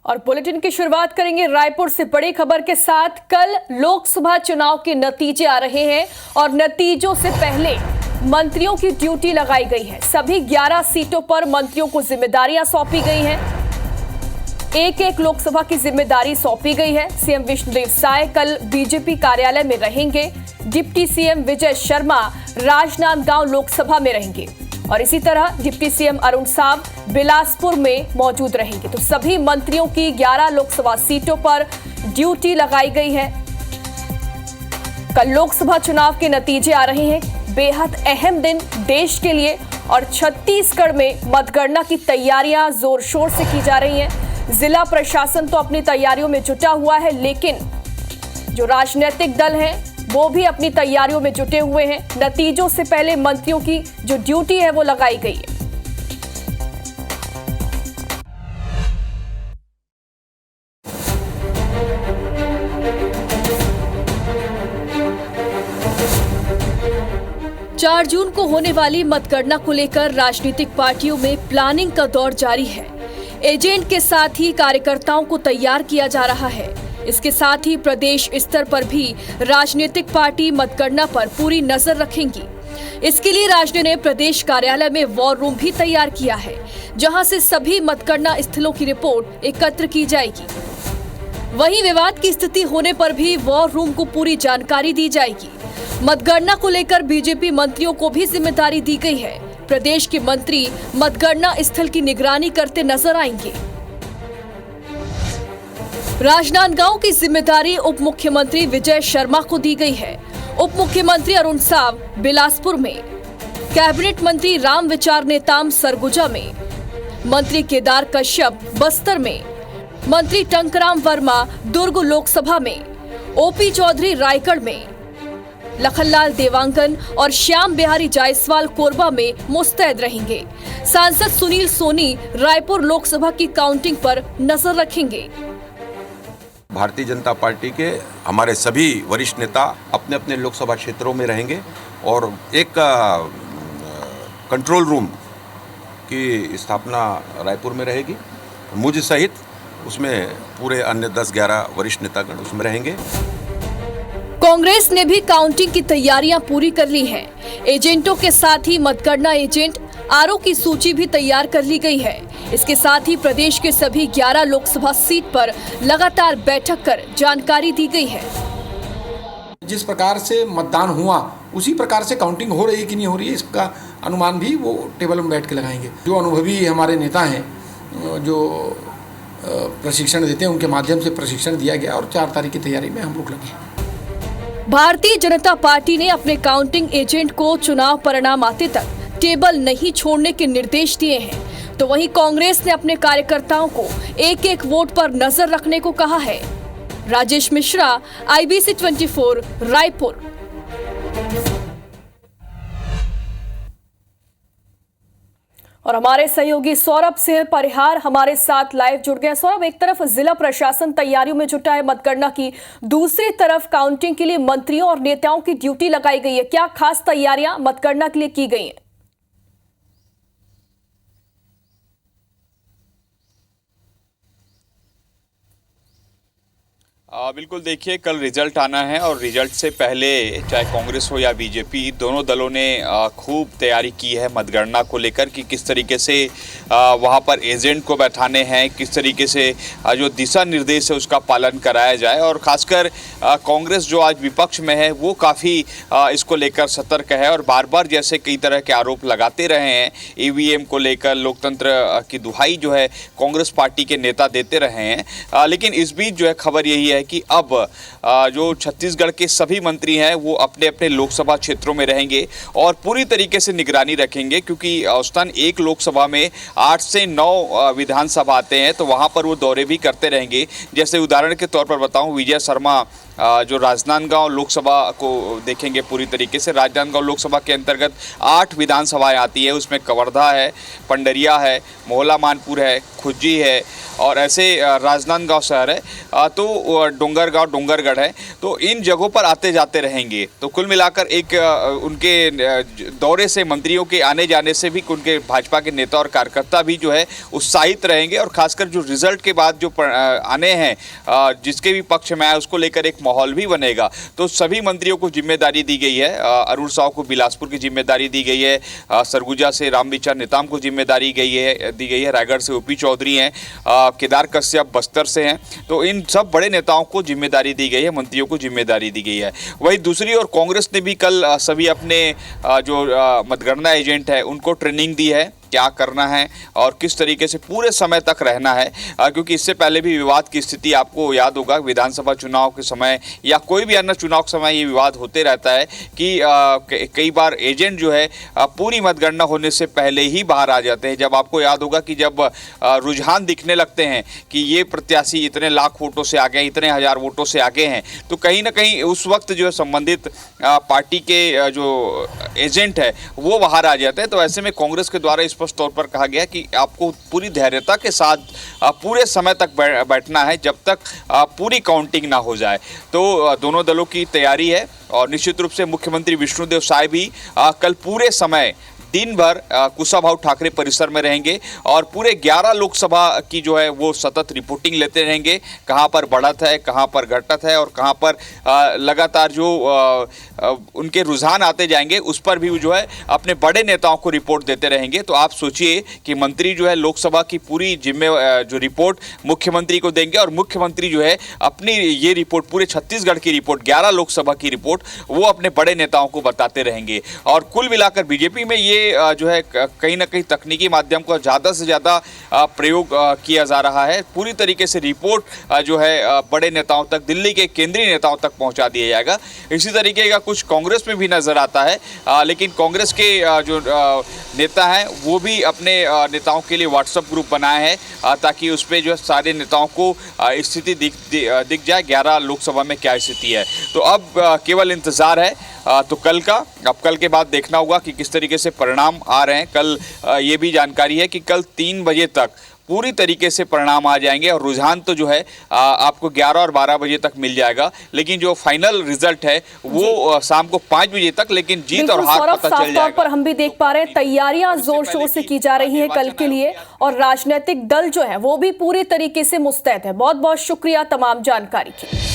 और बुलेटिन की शुरुआत करेंगे रायपुर से बड़ी खबर के साथ। कल लोकसभा चुनाव के नतीजे आ रहे हैं और नतीजों से पहले मंत्रियों की ड्यूटी लगाई गई है। सभी 11 सीटों पर मंत्रियों को जिम्मेदारियां सौंपी गई हैं। एक एक लोकसभा की जिम्मेदारी सौंपी गई है। सीएम विष्णुदेव साय कल बीजेपी कार्यालय में रहेंगे। डिप्टी सीएम विजय शर्मा राजनांदगांव लोकसभा में रहेंगे और इसी तरह डिप्टी सीएम अरुण साव बिलासपुर में मौजूद रहेंगे। तो सभी मंत्रियों की 11 लोकसभा सीटों पर ड्यूटी लगाई गई है। कल लोकसभा चुनाव के नतीजे आ रहे हैं। बेहद अहम दिन देश के लिए और छत्तीसगढ़ में मतगणना की तैयारियां जोर शोर से की जा रही हैं। जिला प्रशासन तो अपनी तैयारियों में जुटा हुआ है, लेकिन जो राजनीतिक दल हैं वो भी अपनी तैयारियों में जुटे हुए हैं। नतीजों से पहले मंत्रियों की जो ड्यूटी है वो लगाई गई है। चार जून को होने वाली मतगणना को लेकर राजनीतिक पार्टियों में प्लानिंग का दौर जारी है। एजेंट के साथ ही कार्यकर्ताओं को तैयार किया जा रहा है। इसके साथ ही प्रदेश स्तर पर भी राजनीतिक पार्टी मतगणना पर पूरी नजर रखेंगी। इसके लिए राजद ने प्रदेश कार्यालय में वॉर रूम भी तैयार किया है, जहां से सभी मतगणना स्थलों की रिपोर्ट एकत्र की जाएगी। वहीं विवाद की स्थिति होने पर भी वॉर रूम को पूरी जानकारी दी जाएगी। मतगणना को लेकर बीजेपी मंत्रियों को भी जिम्मेदारी दी गई है। प्रदेश के मंत्री मतगणना स्थल की निगरानी करते नजर आएंगे। राजनांदगांव की जिम्मेदारी उप मुख्यमंत्री विजय शर्मा को दी गई है। उप मुख्यमंत्री अरुण साव बिलासपुर में, कैबिनेट मंत्री रामविचार नेताम सरगुजा में, मंत्री केदार कश्यप बस्तर में, मंत्री टंकराम वर्मा दुर्ग लोकसभा में, ओपी चौधरी रायगढ़ में, लखनलाल देवांगन और श्याम बिहारी जायसवाल कोरबा में मुस्तैद रहेंगे। सांसद सुनील सोनी रायपुर लोकसभा की काउंटिंग पर नजर रखेंगे। भारतीय जनता पार्टी के हमारे सभी वरिष्ठ नेता अपने अपने लोकसभा क्षेत्रों में रहेंगे और एक कंट्रोल रूम की स्थापना रायपुर में रहेगी। मुझ सहित उसमें पूरे अन्य 10-11 वरिष्ठ नेतागण उसमें रहेंगे। कांग्रेस ने भी काउंटिंग की तैयारियां पूरी कर ली हैं। एजेंटों के साथ ही मतगणना एजेंट आरओ की सूची भी तैयार कर ली गई है। इसके साथ ही प्रदेश के सभी 11 लोकसभा सीट पर लगातार बैठक कर जानकारी दी गई है। जिस प्रकार से मतदान हुआ उसी प्रकार से काउंटिंग हो रही है कि नहीं हो रही है, इसका अनुमान भी वो टेबल में बैठ के लगाएंगे। जो अनुभवी हमारे नेता हैं, जो प्रशिक्षण देते हैं, उनके माध्यम से प्रशिक्षण दिया गया और 4 तारीख की तैयारी में हम लोग लगे हैं। भारतीय जनता पार्टी ने अपने काउंटिंग एजेंट को चुनाव परिणाम आते तक टेबल नहीं छोड़ने के निर्देश दिए हैं, तो वहीं कांग्रेस ने अपने कार्यकर्ताओं को एक एक वोट पर नजर रखने को कहा है। राजेश मिश्रा, IBC 24 रायपुर। और हमारे सहयोगी सौरभ सिंह परिहार हमारे साथ लाइव जुड़ गए। सौरभ, एक तरफ जिला प्रशासन तैयारियों में जुटा है मतगणना की, दूसरी तरफ काउंटिंग के लिए मंत्रियों और नेताओं की ड्यूटी लगाई गई है। क्या खास तैयारियां मतगणना के लिए की गई हैं? बिल्कुल, देखिए कल रिजल्ट आना है और रिजल्ट से पहले चाहे कांग्रेस हो या बीजेपी, दोनों दलों ने खूब तैयारी की है मतगणना को लेकर कि किस तरीके से वहां पर एजेंट को बैठाने हैं, किस तरीके से जो दिशा निर्देश है उसका पालन कराया जाए। और खासकर कांग्रेस जो आज विपक्ष में है वो काफ़ी इसको लेकर सतर्क है और बार बार जैसे कई तरह के आरोप लगाते रहे हैं EVM को लेकर, लोकतंत्र की दुहाई जो है कांग्रेस पार्टी के नेता देते रहे हैं। लेकिन इस बीच जो है खबर यही है कि अब जो छत्तीसगढ़ के सभी मंत्री हैं वो अपने अपने लोकसभा क्षेत्रों में रहेंगे और पूरी तरीके से निगरानी रखेंगे, क्योंकि औसतन एक लोकसभा में 8 से 9 विधानसभा आते हैं, तो वहां पर वो दौरे भी करते रहेंगे। जैसे उदाहरण के तौर पर बताऊं, विजय शर्मा जो राजनांदगांव लोकसभा को देखेंगे पूरी तरीके से। राजनांदगांव लोकसभा के अंतर्गत 8 विधानसभाएं आती है, उसमें कवर्धा है, पंडरिया है, मोहला मानपुर है, खुज्जी है और ऐसे राजनांदगांव शहर है। तो डोंगरगढ़ है, तो इन जगहों पर आते जाते रहेंगे। तो कुल मिलाकर एक उनके दौरे से, मंत्रियों के आने जाने से भी उनके भाजपा के नेता और कार्यकर्ता भी जो है उत्साहित रहेंगे, और खासकर जो रिजल्ट के बाद जो आने हैं, जिसके भी पक्ष में आए उसको लेकर एक माहौल भी बनेगा। तो सभी मंत्रियों को जिम्मेदारी दी गई है। अरुण साव को बिलासपुर की जिम्मेदारी दी गई है, सरगुजा से रामविचार नेताम को जिम्मेदारी दी गई है, रायगढ़ से ओपी चौधरी हैं, केदार कश्यप बस्तर से हैं। तो इन सब बड़े नेताओं को जिम्मेदारी दी गई है, मंत्रियों को जिम्मेदारी दी गई है। वहीं दूसरी ओर कांग्रेस ने भी कल सभी अपने जो मतगणना एजेंट है उनको ट्रेनिंग दी है, क्या करना है और किस तरीके से पूरे समय तक रहना है, क्योंकि इससे पहले भी विवाद की स्थिति आपको याद होगा, विधानसभा चुनाव के समय या कोई भी अन्य चुनाव के समय ये विवाद होते रहता है कि कई बार एजेंट जो है पूरी मतगणना होने से पहले ही बाहर आ जाते हैं। जब आपको याद होगा कि जब रुझान दिखने लगते हैं कि ये प्रत्याशी इतने लाख वोटों से आगे, इतने हजार वोटों से आगे हैं, तो कहीं ना कहीं उस वक्त जो है संबंधित पार्टी के जो एजेंट है वो बाहर आ जाते हैं। तो ऐसे में कांग्रेस के द्वारा स्पष्ट तौर पर कहा गया कि आपको पूरी धैर्यता के साथ पूरे समय तक बैठना है जब तक पूरी काउंटिंग ना हो जाए। तो दोनों दलों की तैयारी है, और निश्चित रूप से मुख्यमंत्री विष्णुदेव साय भी कल पूरे समय दिन भर कुशाभाऊ ठाकरे परिसर में रहेंगे और पूरे 11 लोकसभा की जो है वो सतत रिपोर्टिंग लेते रहेंगे, कहां पर बढ़त है, कहां पर घटत है और कहां पर लगातार जो उनके रुझान आते जाएंगे उस पर भी जो है अपने बड़े नेताओं को रिपोर्ट देते रहेंगे। तो आप सोचिए कि मंत्री जो है लोकसभा की पूरी जो रिपोर्ट मुख्यमंत्री को देंगे, और मुख्यमंत्री जो है अपनी ये रिपोर्ट, पूरे छत्तीसगढ़ की रिपोर्ट, 11 लोकसभा की रिपोर्ट, वो अपने बड़े नेताओं को बताते रहेंगे। और कुल मिलाकर बीजेपी में ये जो है कहीं ना कहीं तकनीकी माध्यम का ज़्यादा से ज़्यादा प्रयोग किया जा रहा है। पूरी तरीके से रिपोर्ट जो है बड़े नेताओं तक, दिल्ली के केंद्रीय नेताओं तक पहुंचा दिया जाएगा। इसी तरीके का कुछ कांग्रेस में भी नज़र आता है, लेकिन कांग्रेस के जो नेता हैं वो भी अपने नेताओं के लिए व्हाट्सएप ग्रुप बनाए हैं ताकि उस पर जो है सारे नेताओं को स्थिति दिख जाए 11 लोकसभा में क्या स्थिति है। तो अब केवल इंतज़ार है तो कल का। अब कल के बाद देखना होगा कि किस तरीके से परिणाम आ रहे हैं। कल ये भी जानकारी है कि कल 3 बजे तक पूरी तरीके से परिणाम आ जाएंगे, और रुझान तो जो है आपको 11 और 12 बजे तक मिल जाएगा, लेकिन जो फाइनल रिजल्ट है वो शाम को 5 बजे तक, लेकिन जीत और हार पता चल जाएगा। साफ तौर पर हम भी देख पा रहे हैं तैयारियां जोर शोर से की जा रही है कल के लिए, और राजनीतिक दल जो है वो भी पूरी तरीके से मुस्तैद है। बहुत बहुत शुक्रिया तमाम जानकारी के लिए।